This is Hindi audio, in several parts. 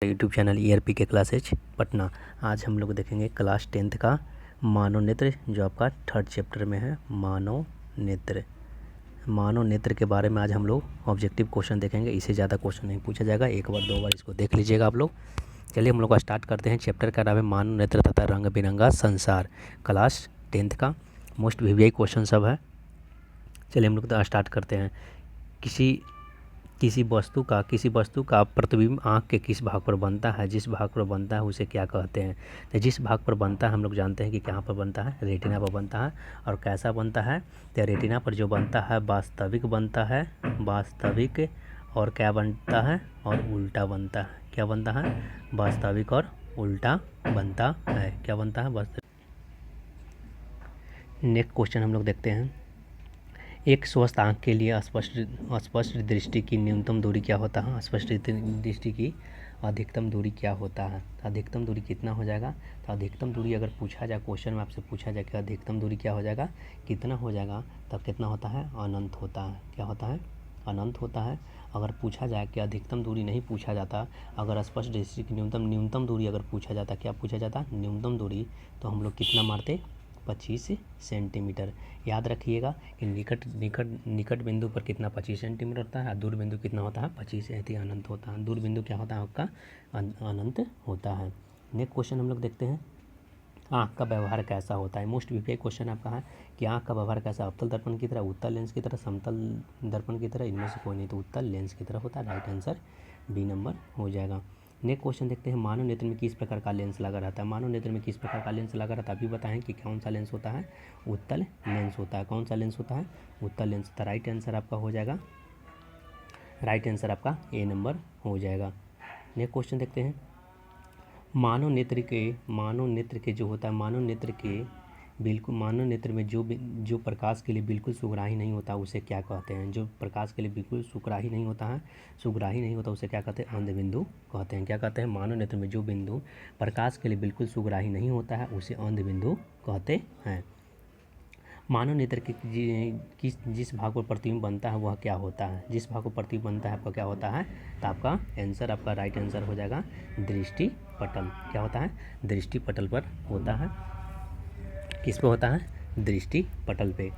यूट्यूब चैनल ERP के क्लासेज पटना। आज हम लोग देखेंगे क्लास 10th का मानव नेत्र, जो आपका 3rd चैप्टर में है। मानव नेत्र के बारे में आज हम लोग ऑब्जेक्टिव क्वेश्चन देखेंगे। इससे ज़्यादा क्वेश्चन नहीं पूछा जाएगा, एक बार दो बार इसको देख लीजिएगा आप लोग। चलिए हम लोग का स्टार्ट करते हैं। चैप्टर का नाम है मानव नेत्र तथा रंग बिरंगा संसार, क्लास 10th का मोस्ट VVI क्वेश्चन सब है। चलिए हम लोग स्टार्ट करते हैं। किसी वस्तु का प्रतिबिंब आँख के किस भाग पर बनता है? जिस भाग पर बनता है उसे क्या कहते हैं? तो जिस भाग पर बनता है हम लोग जानते हैं कि कहाँ पर बनता है, रेटिना पर बनता है। और कैसा बनता है? तो रेटिना पर जो बनता है वास्तविक बनता है, वास्तविक, और क्या बनता है? और उल्टा बनता है। क्या बनता है? वास्तविक और उल्टा बनता है। क्या बनता है? वास्तविक। नेक्स्ट क्वेश्चन हम लोग देखते हैं। एक स्वस्थ आँख के लिए अस्पष्ट दृष्टि की न्यूनतम दूरी क्या होता है? अस्पष्ट दृष्टि की अधिकतम दूरी क्या होता है? अधिकतम दूरी कितना हो जाएगा? तो अधिकतम दूरी अगर पूछा जाए, क्वेश्चन में आपसे पूछा जाए कि अधिकतम दूरी क्या हो जाएगा, कितना हो जाएगा, तब कितना होता है? अनंत होता है। क्या होता है? अनंत होता है। अगर पूछा जाए कि अधिकतम दूरी नहीं पूछा जाता, अगर स्पष्ट दृष्टि की न्यूनतम दूरी अगर पूछा जाता, क्या पूछा जाता? न्यूनतम दूरी, तो हम लोग कितना मारते? 25 सेंटीमीटर। याद रखिएगा कि निकट बिंदु पर कितना 25 सेंटीमीटर होता है, दूर बिंदु कितना होता है? 25 से अनंत होता है। दूर बिंदु क्या होता है आपका? अनंत होता है। नेक्स्ट क्वेश्चन हम लोग देखते हैं। आँख का व्यवहार कैसा होता है? मोस्ट VVI क्वेश्चन आपका है कि आँख का व्यवहार कैसा? अवतल दर्पण की तरह, उत्तल लेंस की तरह, समतल दर्पण की तरह, इनमें से कोई नहीं, तो उत्तल लेंस की तरह होता है। राइट आंसर B नंबर हो जाएगा। नेक्स्ट क्वेश्चन देखते हैं। मानव नेत्र में किस प्रकार का लेंस लगा रहता है? मानव नेत्र में किस प्रकार का लेंस लगा रहता है? अभी बताएं कि कौन सा लेंस होता है? उत्तल लेंस होता है। कौन सा लेंस होता है? उत्तल लेंस होता है। राइट आंसर आपका हो जाएगा, राइट आंसर आपका A नंबर हो जाएगा। नेक्स्ट क्वेश्चन देखते हैं। मानव नेत्र के जो होता है, मानव नेत्र में जो प्रकाश के लिए बिल्कुल सुगराही नहीं होता उसे क्या कहते हैं? जो प्रकाश के लिए बिल्कुल सुगराही नहीं होता उसे क्या कहते हैं? अंध बिंदु कहते हैं। क्या कहते हैं? मानव नेत्र में जो बिंदु प्रकाश के लिए बिल्कुल सुगराही नहीं होता है उसे अंध बिंदु कहते हैं। मानव नेत्र के जिस भाग पर प्रतिबिंब बनता है वह क्या होता है? जिस भाग पर प्रतिबिंब बनता है आपका क्या होता है? तो आपका आंसर, आपका राइट आंसर हो जाएगा दृष्टि पटल। क्या होता है? दृष्टि पटल पर होता है। किस पे होता है? दृष्टि पटल पे।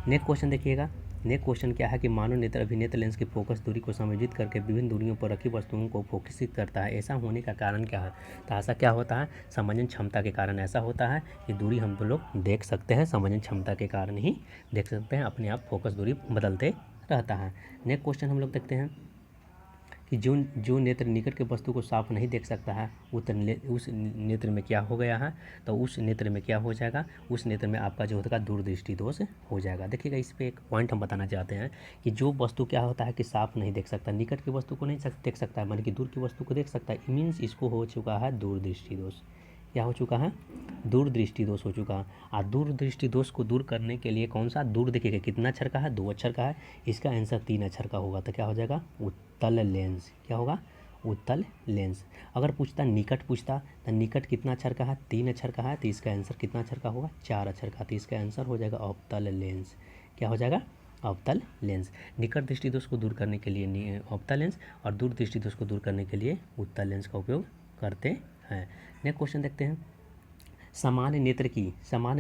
नेक्स्ट क्वेश्चन देखिएगा। नेक्स्ट क्वेश्चन क्या है कि मानव नेत्र अभिनेत्र लेंस की फोकस दूरी को समायोजित करके विभिन्न दूरियों पर रखी वस्तुओं को फोकसित करता है। ऐसा होने का कारण क्या है? तो ऐसा क्या होता है? समंजन क्षमता के कारण ऐसा होता है कि दूरी हम लोग देख सकते हैं, समंजन क्षमता के कारण ही देख सकते हैं। अपने आप फोकस दूरी बदलते रहता है। नेक्स्ट क्वेश्चन हम लोग देखते हैं कि जो नेत्र निकट के वस्तु को साफ नहीं देख सकता है उस नेत्र में क्या हो गया है? तो उस नेत्र में क्या हो जाएगा? उस नेत्र में आपका जो होगा दूरदृष्टि दोष हो जाएगा। देखिएगा, इस पर एक पॉइंट हम बताना चाहते हैं कि जो वस्तु क्या होता है कि साफ नहीं देख सकता, निकट की वस्तु को नहीं देख सकता है, मान कि दूर की वस्तु को देख सकता है, मीन्स इसको हो चुका है दूरदृष्टि दोष। क्या हो चुका है? दूरदृष्टि दोष हो चुका है। और दूरदृष्टि दोष को दूर करने के लिए कौन सा दूर देखिएगा कितना अक्षर का है? 2 अक्षर का है। इसका आंसर 3 अक्षर का होगा, तो क्या हो जाएगा? उत्तल लेंस। क्या होगा? उत्तल लेंस। अगर पूछता निकट पूछता तो निकट कितना अक्षर का है? 3 अक्षर का है, तो इसका आंसर कितना अक्षर का होगा? 4 अक्षर का। तो इसका आंसर हो जाएगा अवतल लेंस। क्या हो जाएगा? अवतल लेंस। निकट दृष्टि दोष को दूर करने के लिए अवतल लेंस और दूर दृष्टि दोष को दूर करने के लिए उत्तल लेंस का उपयोग करते हैं। नेक्स्ट क्वेश्चन देखते हैं। सामान्य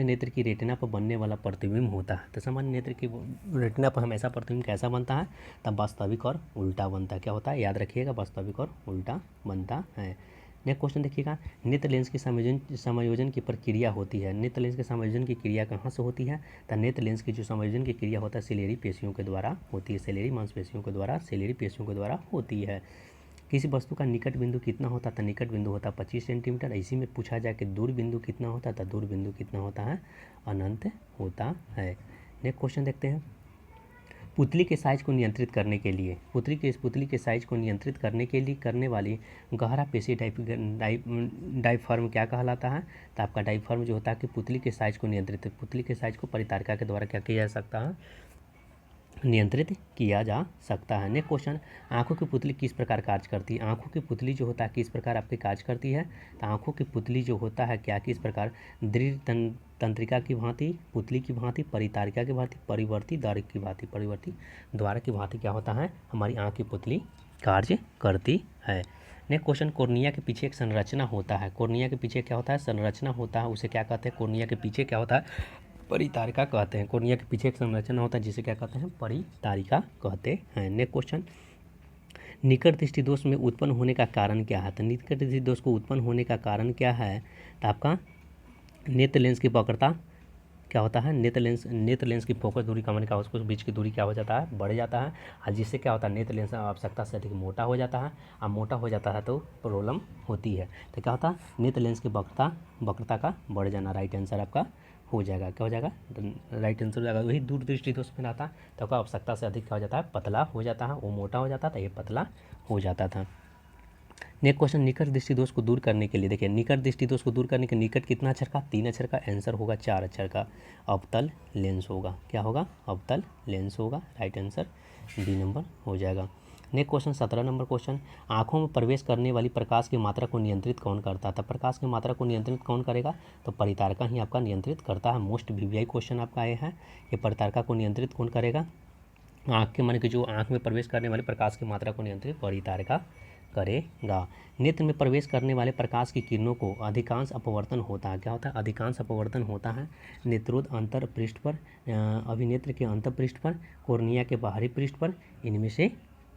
नेत्र की रेटिना पर बनने वाला प्रतिबिंब होता है। तो सामान्य नेत्र की रेटिना पर हमेशा प्रतिबिंब कैसा बनता है? तब वास्तविक और उल्टा बनता है। क्या होता है? याद रखिएगा, वास्तविक और उल्टा बनता है। नेक्स्ट क्वेश्चन देखिएगा। नेत्र लेंस की समायोजन की प्रक्रिया होती है। नेत्र लेंस के समायोजन की क्रिया कहाँ से होती है? तो नेत्र लेंस की जो समायोजन की क्रिया होता है सिलेरी पेशियों के द्वारा होती है। सिलेरी मांसपेशियों के द्वारा, सिलेरी पेशियों के द्वारा होती है। किसी वस्तु का निकट बिंदु कितना होता था? निकट बिंदु होता 25 सेंटीमीटर। इसी में पूछा जाए कि दूर बिंदु कितना होता था? दूर बिंदु कितना होता है? अनंत होता है। नेक्स्ट क्वेश्चन देखते हैं। पुतली के साइज को नियंत्रित करने के लिए पुतली के साइज को नियंत्रित करने के लिए करने वाली गहरा पेशी डाइफर्म क्या कहलाता है? तो आपका डाइफर्म जो होता है कि पुतली के साइज को परितारिका के द्वारा क्या किया जा सकता है? नियंत्रित किया जा सकता है। Next question. आंखों की पुतली किस प्रकार कार्य करती है? आंखों की पुतली जो होता है किस प्रकार आपके कार्य करती है? तो आंखों की पुतली जो होता है क्या किस प्रकार? दृढ़ तंत्रिका की भांति, पुतली की भांति, परितारिका की भांति, परिवर्ती द्वार की भांति क्या होता है? हमारी आंख की पुतली कार्य करती है। नेक्स्ट क्वेश्चन, कोर्निया के पीछे एक संरचना होता है। कोर्निया के पीछे क्या होता है? संरचना होता है, उसे क्या कहते हैं? कोर्निया के पीछे क्या होता है? परितारिका कहते हैं। कोर्निया के पीछे एक संरचना होता है जिसे क्या कहते हैं? परितारिका कहते हैं। नेक्स्ट क्वेश्चन, निकट दृष्टि दोष में उत्पन्न होने का कारण क्या है? तो निकट दृष्टि दोष को उत्पन्न होने का कारण क्या है? तो आपका नेत्र लेंस की वक्रता क्या होता है? नेत्र लेंस की फोकस दूरी कम होने का उसको बीच की दूरी क्या हो जाता है? बढ़ जाता है, और जिससे क्या होता है? नेत्र लेंस आवश्यकता से अधिक मोटा हो जाता है, और मोटा हो जाता है तो प्रॉब्लम होती है। तो क्या होता है? नेत्र लेंस की वक्रता का बढ़ जाना राइट आंसर आपका हो जाएगा। क्या हो जाएगा? राइट आंसर हो जाएगा। वही दूरदृष्टि दोष में आता तो आपका आवश्यकता से अधिक क्या हो जाता है? पतला हो जाता है, वो मोटा हो जाता था, ये पतला हो जाता था। नेक्स्ट क्वेश्चन, निकट दृष्टि दोष को दूर करने के लिए, देखिए निकट दृष्टि दोष को दूर करने के निकट कितना अक्षर का? 3 अक्षर का। आंसर होगा 4 अक्षर का। अवतल लेंस होगा। क्या होगा? अवतल लेंस होगा। राइट आंसर बी नंबर हो जाएगा। नेक्स्ट क्वेश्चन 17 नंबर क्वेश्चन, आंखों में प्रवेश करने वाली प्रकाश की मात्रा को नियंत्रित कौन करता था? प्रकाश की मात्रा को नियंत्रित कौन करेगा? तो परितारिका ही आपका नियंत्रित करता है। मोस्ट वीवीआई क्वेश्चन आपका आए हैं, ये परितारिका को नियंत्रित कौन करेगा? आँख के मन की जो आँख में प्रवेश करने वाले प्रकाश की मात्रा को नियंत्रित परितारिका करेगा। नेत्र में प्रवेश करने वाले प्रकाश की किरणों को अधिकांश अपवर्तन होता है। क्या होता है? अधिकांश अपवर्तन होता है नेत्रोद अंतर पृष्ठ पर, अभिनेत्र के अंत पृष्ठ पर, कोर्निया के बाहरी पृष्ठ पर, इनमें से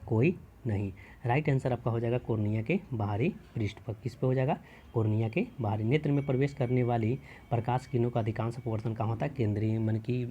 कोई नहीं। राइट आंसर आपका हो जाएगा कोर्निया के बाहरी पृष्ठ पर। किस पे हो जाएगा? कोर्निया के बाहरी। नेत्र में प्रवेश करने वाली प्रकाश किरणों का अधिकांश अपवर्तन कहाँ होता है? केंद्रीय मन की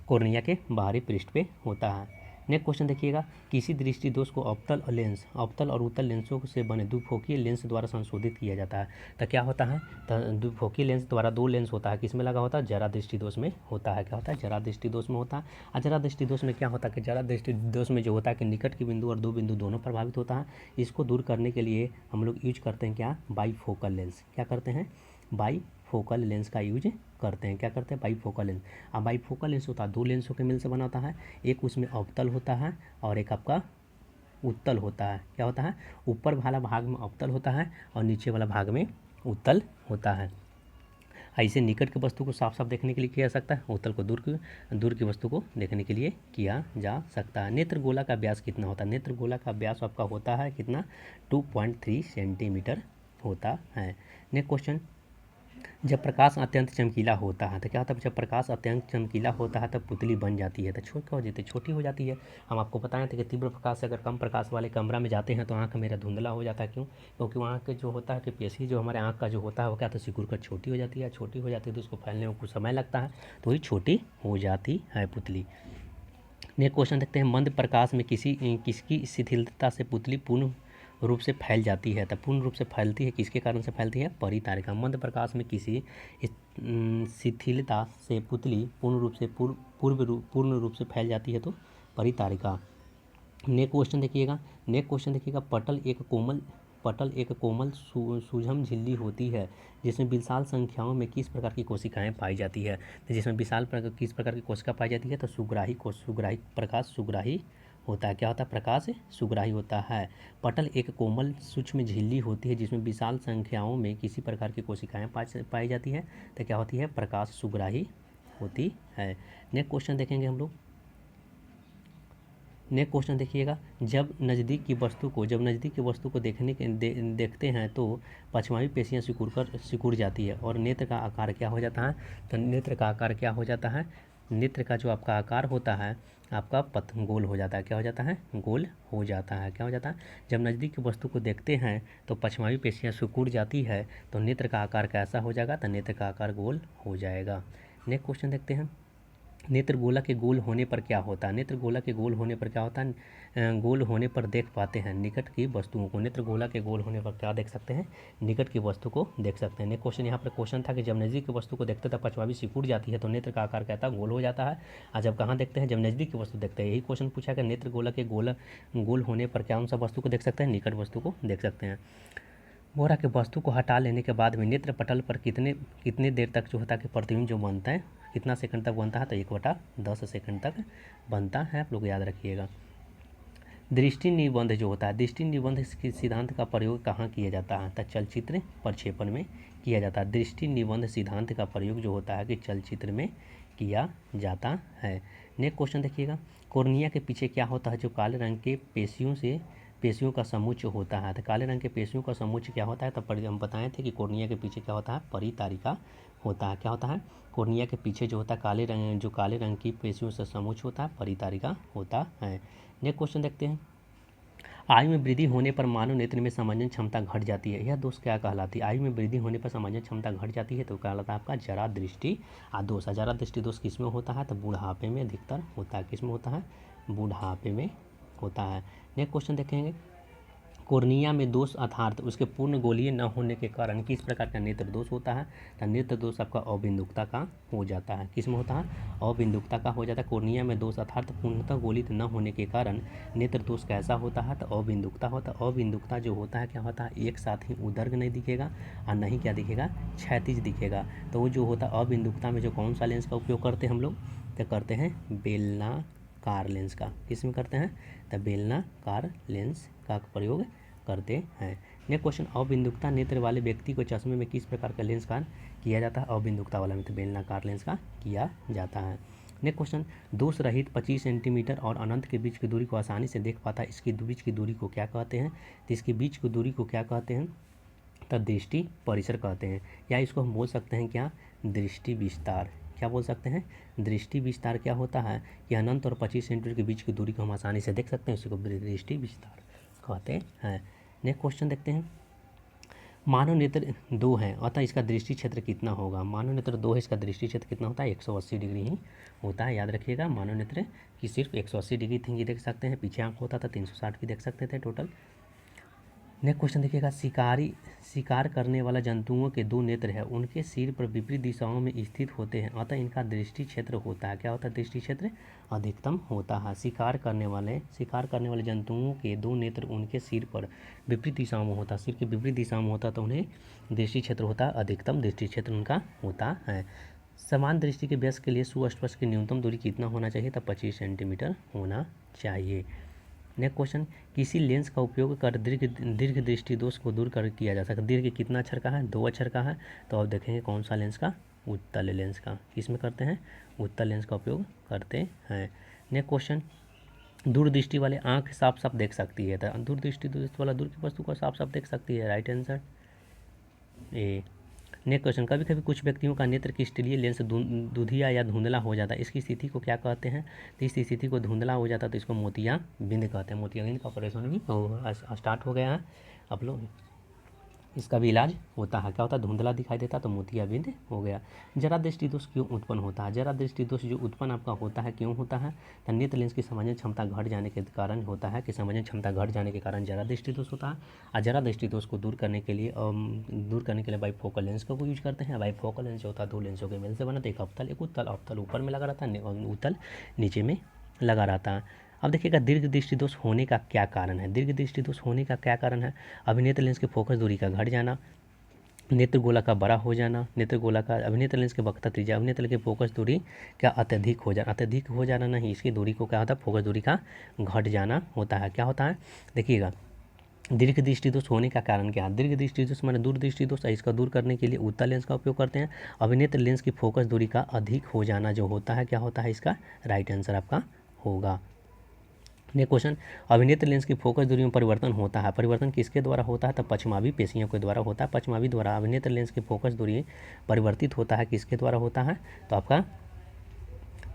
कोर्निया के बाहरी पृष्ठ पे होता है। नेक्स्ट क्वेश्चन देखिएगा, किसी दृष्टि दोष को अवतल और उत्तल लेंसों से बने द्विफोकीय लेंस द्वारा संशोधित किया जाता है। तो क्या होता है? तो द्विफोकीय लेंस द्वारा 2 लेंस होता है, किसमें लगा होता है? जरा दृष्टि दोष में होता है। क्या होता है? जरा दृष्टि दोष में होता है। और जरा दृष्टि दोष में क्या होता है कि जरा दृष्टि दोष में जो होता है कि निकट के बिंदु और 2 बिंदु दोनों प्रभावित होता है। इसको दूर करने के लिए हम लोग यूज करते हैं क्या? Bifocal lens. क्या करते हैं? बाईफोकल लेंस का यूज करते हैं। क्या करते हैं? Bifocal lens. अब बाईफोकल लेंस होता है 2 लेंसों के मिल से बना होता है, एक उसमें अवतल होता है और एक आपका उत्तल होता है। क्या होता है? ऊपर वाला भाग में अवतल होता है और नीचे वाला भाग में उत्तल होता है। ऐसे निकट की वस्तु को साफ साफ देखने के लिए किया जा सकता है, उत्तल को दूर की वस्तु को देखने के लिए किया जा सकता है। नेत्र गोला का व्यास कितना होता है? नेत्र गोला का व्यास आपका होता है कितना? 2.3 सेंटीमीटर होता है। नेक्स्ट क्वेश्चन, जब प्रकाश अत्यंत चमकीला होता है तो क्या होता है? जब प्रकाश अत्यंत चमकीला होता है तब पुतली बन जाती है, तो क्या हो जाती है? छोटी हो जाती है। हम आपको बताए थे कि तीव्र प्रकाश से अगर कम प्रकाश वाले कमरा में जाते हैं तो आँख मेरा धुंधला हो जाता है। क्यों? क्योंकि वहाँ के जो होता है कि पेशी जो हमारे आँख का जो होता है वो क्या तो सिकुड़ कर छोटी हो जाती है। छोटी हो जाती है तो उसको फैलने में कुछ समय लगता है, तो वही छोटी हो जाती है पुतली। नेक्स्ट क्वेश्चन देखते हैं, मंद प्रकाश में किसकी शिथिलता से पुतली पूर्ण रूप से फैल जाती है? तो पूर्ण रूप से फैलती है, किसके कारण से फैलती है? परितारिका। मंद प्रकाश में किसी शिथिलता से पुतली पूर्ण रूप से फैल जाती है तो परितारिका। नेक्स्ट क्वेश्चन देखिएगा, पटल एक कोमल सूझम झिल्ली होती है जिसमें विशाल संख्याओं में किस प्रकार की कोशिकाएं पाई जाती है? तो जिसमें किस प्रकार की कोशिका पाई जाती है? तो प्रकाश सुग्राही होता है। क्या होता है? प्रकाश सुग्राही होता है। पटल एक कोमल सूक्ष्म झिल्ली होती है जिसमें विशाल संख्याओं में किसी प्रकार की कोशिकाएं पाई जाती है, तो क्या होती है? प्रकाश सुग्राही होती है। नेक्स्ट क्वेश्चन देखेंगे हम लोग। नेक्स्ट क्वेश्चन देखिएगा, जब नज़दीक की वस्तु को देखते हैं तो पछवावी पेशियाँ सिकुड़ जाती है और नेत्र का आकार क्या हो जाता है? तो नेत्र का आकार क्या हो जाता है? नेत्र का जो आपका आकार होता है आपका गोल हो जाता है। क्या हो जाता है? गोल हो जाता है। क्या हो जाता है? जब नज़दीक की वस्तु को देखते हैं तो पछवावी पेशियाँ सिकुड़ जाती है तो नेत्र का आकार कैसा हो जाएगा? तो नेत्र का आकार गोल हो जाएगा। नेक्स्ट क्वेश्चन देखते हैं, नेत्र गोला के गोल होने पर क्या होता है? नेत्र गोला के गोल होने पर क्या होता है? गोल होने पर देख पाते हैं निकट की वस्तुओं को। नेत्र गोला के गोल होने पर क्या देख सकते हैं? निकट की वस्तु को देख सकते हैं। नेक्स्ट क्वेश्चन यहाँ पर क्वेश्चन था कि जब नज़दीक की वस्तु को देखते तब पछवावी सिकुड़ जाती है तो नेत्र का आकार कहता है गोल हो जाता है। और जब कहाँ देखते हैं? जब नज़दीक की वस्तु देखते हैं। यही क्वेश्चन पूछा कि नेत्र गोला के गोल होने पर क्या सा वस्तु को देख सकते हैं? निकट वस्तु को देख सकते हैं। बोरा के वस्तु को हटा लेने के बाद में नेत्र पटल पर कितने देर तक जो होता है कि प्रतिबिंब जो बनता है कितना सेकंड तक बनता है? तो 1/10 सेकंड तक बनता है। आप लोग याद रखिएगा। दृष्टि निबंध जो होता है, दृष्टि निबंध के सिद्धांत का प्रयोग कहाँ किया जाता है? तो चलचित्र प्रक्षेपण में किया जाता है। दृष्टि निबंध सिद्धांत का प्रयोग जो होता है कि चलचित्र में किया जाता है। नेक्स्ट क्वेश्चन देखिएगा, कोर्निया के पीछे क्या होता है जो काले रंग के पेशियों से पेशियों का समुच्च होता है। तो काले रंग के पेशियों का समुच्च क्या होता है? तो हम बताए थे कि कॉर्निया के पीछे क्या होता है? परितारिका होता है। क्या होता है? कॉर्निया के पीछे जो होता है काले रंग की पेशियों से समुच्च होता है, परितारिका होता है। नेक्स्ट क्वेश्चन देखते हैं। आयु में वृद्धि होने पर मानव नेत्र में समंजन क्षमता घट जाती है, यह दोष क्या कहलाती है? आयु में वृद्धि होने पर समंजन क्षमता घट जाती है तो कहलाता है आपका जरा दृष्टि दोष। जरा दृष्टि दोष किस में होता है? तो बुढ़ापे में अधिकतर होता है। किस में होता है? बुढ़ापे में होता है। नेक्स्ट क्वेश्चन देखेंगे। कॉर्निया में दोष अर्थात उसके पूर्ण गोलीय न होने के कारण किस प्रकार का नेत्र दोष होता है? तो नेत्र दोष आपका अबिंदुकता का हो जाता है। किस में होता है? अबिंदुकता का हो जाता है। कॉर्निया में दोष अर्थात पूर्णतः गोलित न होने के कारण नेत्र दोष कैसा होता है? तो अबिंदुकता होता है। अबिंदुकता जो होता है क्या होता है? एक साथ ही उदर्ग नहीं दिखेगा और नहीं क्या दिखेगा? क्षैतिज दिखेगा। तो वो जो होता है अबिंदुकता में जो कौन सा लेंस का उपयोग करते हैं हम लोग? तो करते हैं बेलनाकार लेंस का। किस में करते हैं? तो बेलनाकार लेंस का प्रयोग करते हैं। Next question. अबिंदुकता नेत्र वाले व्यक्ति को चश्मे में किस प्रकार का लेंस का किया जाता है? अबिंदुकता वाला में तो बेलनाकार लेंस का किया जाता है। Next question. दोष रहित 25 सेंटीमीटर और अनंत के बीच की दूरी को आसानी से देख पाता है, इसकी बीच की दूरी को क्या कहते हैं? तो इसके बीच की दूरी को क्या कहते हैं? तो दृष्टि परिसर कहते हैं, या इसको हम बोल सकते हैं क्या? दृष्टि विस्तार। क्या बोल सकते हैं? दृष्टि विस्तार क्या होता है कि अनंत और 25 सेंटीमीटर के बीच की दूरी को हम आसानी से देख सकते हैं, उसी को दृष्टि विस्तार कहते हैं। नेक्स्ट क्वेश्चन देखते हैं। मानव नेत्र 2 है अतः इसका दृष्टि क्षेत्र कितना होगा? मानव नेत्र 2 है, इसका दृष्टि क्षेत्र कितना होता है? 180 डिग्री ही होता है। याद रखिएगा, मानव नेत्र की सिर्फ 180 डिग्री थी, ये देख सकते हैं। पीछे आंख होता था 360 भी देख सकते थे टोटल। नेक्स्ट क्वेश्चन देखिएगा। शिकार करने वाला जंतुओं के 2 नेत्र है, उनके सिर पर विपरीत दिशाओं में स्थित होते हैं अतः इनका दृष्टि क्षेत्र होता है। क्या होता है? दृष्टि क्षेत्र अधिकतम होता है। शिकार करने वाले जंतुओं के 2 नेत्र उनके सिर पर विपरीत दिशाओं में होता है, सिर के विपरीत दिशाओं में होता है तो उन्हें दृष्टि क्षेत्र होता है, अधिकतम दृष्टि क्षेत्र उनका होता है। समान दृष्टि के वयस्क के लिए सुस्पष्ट की न्यूनतम दूरी कितना होना चाहिए? तो 25 सेंटीमीटर होना चाहिए। Next question. किसी लेंस का उपयोग कर दीर्घ दृष्टि दोष को दूर कर किया जा सकता है। दीर्घ कितना अक्षर का है? 2 अक्षर का है। तो अब देखेंगे कौन सा लेंस का? उत्तल लेंस का। किस में करते हैं? उत्तल लेंस का उपयोग करते हैं। Next question. दूरदृष्टि वाले आंख साफ साफ देख सकती है, तो दूरदृष्टि वाला दूर की वस्तु को साफ साफ देख सकती है। Right answer A. Next question. कभी कभी कुछ व्यक्तियों का नेत्र क्रिस्टलीय लेंस दुधिया या धुंधला हो जाता है, इसकी स्थिति को क्या कहते हैं? तो इस स्थिति को धुंधला हो जाता है तो इसको मोतियाबिंद कहते हैं। मोतियाबिंद का ऑपरेशन भी स्टार्ट हो गया है आप लोग, इसका भी इलाज होता है। क्या होता है? धुंधला दिखाई देता तो मोतियाबिंद हो गया। जरा दृष्टि दोष क्यों उत्पन्न होता है? जरा दृष्टि दोष जो उत्पन्न आपका होता है क्यों होता है? तो नेत्र लेंस की समंजन क्षमता घट जाने के कारण होता है, कि समंजन क्षमता घट जाने के कारण जरा दृष्टि दोष होता है। और जरा दृष्टि दोष को दूर करने के लिए बाइफोकल लेंस का उपयोग करते हैं। बाइफोकल लेंस जो होता है 2 लेंसों के मेल से बना, तो एक अवतल एक उत्तल। अवतल ऊपर में लगा रहता है और उत्तल नीचे में लगा रहता है। अब देखिएगा दीर्घ दृष्टि दोष होने का क्या कारण है? दीर्घ दृष्टि दोष होने का क्या कारण है? अभिनेत्र लेंस की फोकस दूरी का घट जाना, नेत्र गोला का बड़ा हो जाना, नेत्र गोला का अभिनेत्र लेंस के वक्रता त्रिज्या, अभिनेत्र की फोकस दूरी क्या अत्यधिक हो जाना, अत्यधिक हो जाना नहीं, इसकी दूरी को क्या होता है? फोकस दूरी का घट जाना होता है। क्या होता है? देखिएगा दीर्घ दृष्टि दोष होने का कारण क्या है? दीर्घ दृष्टि दोष माने दूर दृष्टि दोष है, इसका दूर करने के लिए उत्तल लेंस का उपयोग करते हैं। अभिनेत्र लेंस की फोकस दूरी का अधिक हो जाना जो होता है, क्या होता है? इसका राइट आंसर आपका होगा। Next question. अभिनेत्र लेंस की फोकस दूरी में परिवर्तन होता है, परिवर्तन किसके द्वारा होता है? तो पश्चमावी पेशियों के द्वारा होता है। पश्चमावी द्वारा अभिनेत्र लेंस की फोकस दूरी परिवर्तित होता है, किसके द्वारा होता है? तो आपका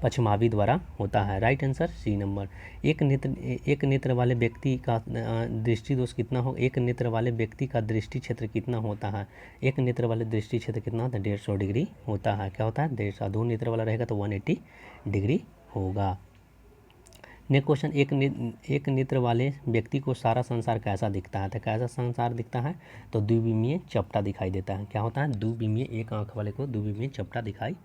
पश्चमावी द्वारा होता है। Right answer C number. एक नेत्र वाले व्यक्ति का दृष्टि दोष कितना हो? एक नेत्र वाले व्यक्ति का दृष्टि क्षेत्र कितना होता है? एक नेत्र वाले दृष्टि क्षेत्र कितना होता है? 150 डिग्री होता है। क्या होता है? 150। 2 नेत्र वाला रहेगा तो 180 डिग्री होगा। Next question. एक नेत्र वाले व्यक्ति को सारा संसार कैसा दिखता है? तो कैसा संसार दिखता है? तो द्विविमीय चपटा दिखाई देता है। क्या होता है? द्विविमीय, एक आंख वाले को द्विविमीय चपटा दिखाई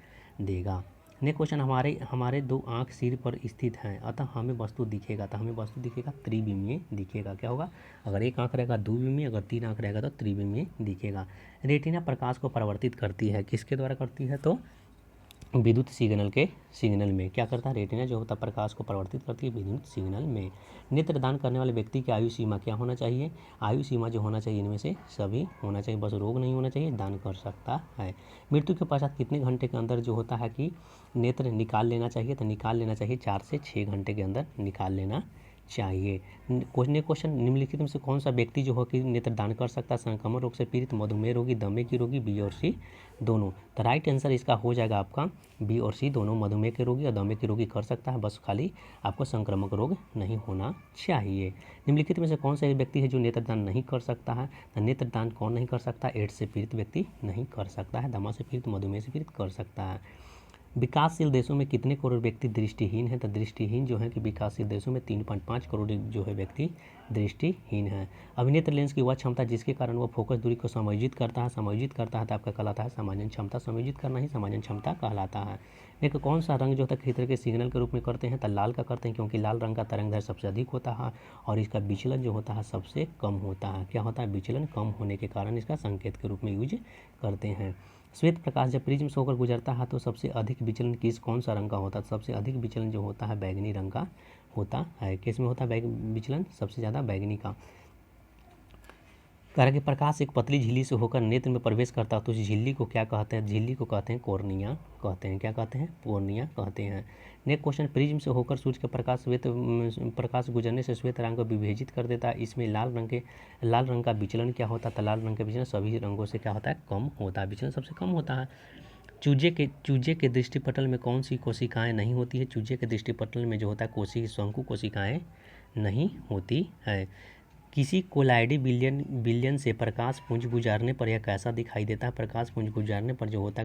देगा। Next question. हमारे 2 आंख सिर पर स्थित हैं अतः हमें वस्तु दिखेगा, तो हमें वस्तु दिखेगा त्रिविमीय दिखेगा। क्या होगा? अगर एक आंख रहेगा द्विविमीय, अगर 3 आंख रहेगा तो त्रिविमीय दिखेगा। रेटिना प्रकाश को परिवर्तित करती है, किसके द्वारा करती है? तो विद्युत सिग्नल में क्या करता है? रेटिना जो होता है प्रकाश को परिवर्तित करती है विद्युत सिग्नल में। नेत्र दान करने वाले व्यक्ति की आयु सीमा क्या होना चाहिए? आयु सीमा जो होना चाहिए इनमें से सभी होना चाहिए, बस रोग नहीं होना चाहिए, दान कर सकता है। मृत्यु के पश्चात कितने घंटे के अंदर जो होता है कि नेत्र निकाल लेना चाहिए? तो निकाल लेना चाहिए 4 से 6 घंटे के अंदर निकाल लेना चाहिए। क्वेश्चन निम्नलिखित में से कौन सा व्यक्ति जो है कि नेत्रदान कर सकता है? संक्रमण रोग से पीड़ित, मधुमेह रोगी, दमे की रोगी, बी और सी दोनों। तो राइट आंसर इसका हो जाएगा आपका बी और सी दोनों। मधुमेह के रोगी और दमे के रोगी कर सकता है, बस खाली आपको संक्रामक रोग नहीं होना चाहिए। निम्नलिखित में से कौन सा व्यक्ति है जो नेत्रदान नहीं कर सकता है? तो नेत्रदान कौन नहीं कर सकता? एड्स से पीड़ित व्यक्ति नहीं कर सकता है। दमा से पीड़ित, मधुमेह से पीड़ित कर सकता है। विकासशील देशों में कितने करोड़ व्यक्ति दृष्टिहीन है? तो दृष्टिहीन जो है कि विकासशील देशों में 3.5 करोड़ जो है व्यक्ति दृष्टिहीन है। अभिनेत्र लेंस की वह क्षमता जिसके कारण वह फोकस दूरी को समायोजित करता है तो आपका कहलाता है समायोजन क्षमता। समायोजित करना ही समायोजन क्षमता कहलाता है। एक कौन सा रंग जो होता है क्षेत्र के सिग्नल के रूप में करते हैं? तो लाल का करते हैं, क्योंकि लाल रंग का तरंगदैर्घ्य सबसे अधिक होता है और इसका विचलन जो होता है सबसे कम होता है। क्या होता है? विचलन कम होने के कारण इसका संकेत के रूप में यूज करते हैं। श्वेत प्रकाश जब प्रिज्म से होकर गुजरता है तो सबसे अधिक विचलन कौन सा रंग का होता है? सबसे अधिक विचलन जो होता है बैगनी रंग का होता है। किस में होता है विचलन? सबसे ज़्यादा बैगनी का। कह रहा कि प्रकाश एक पतली झिल्ली से होकर नेत्र में प्रवेश करता है तो उस झिल्ली को क्या कहते हैं? झिल्ली को कहते हैं कॉर्निया कहते हैं। क्या कहते हैं? कॉर्निया कहते हैं। नेक्स्ट क्वेश्चन, प्रिज्म से होकर सूर्य का प्रकाश गुजरने से श्वेत रंग को विभेजित कर देता है। इसमें लाल रंग का विचलन क्या होता है? तो लाल रंग का विचलन सभी रंगों से क्या होता है? कम होता है। विचलन सबसे कम होता है। चूजे के दृष्टिपटल में कौन सी कोशिकाएं नहीं होती है? चूजे के दृष्टिपटल में जो होता है शंकु कोशिकाएं नहीं होती है। किसी कोलाइडी बिलियन से प्रकाश पुंज गुजारने पर यह कैसा दिखाई देता है? प्रकाश पुंज गुजारने पर जो होता है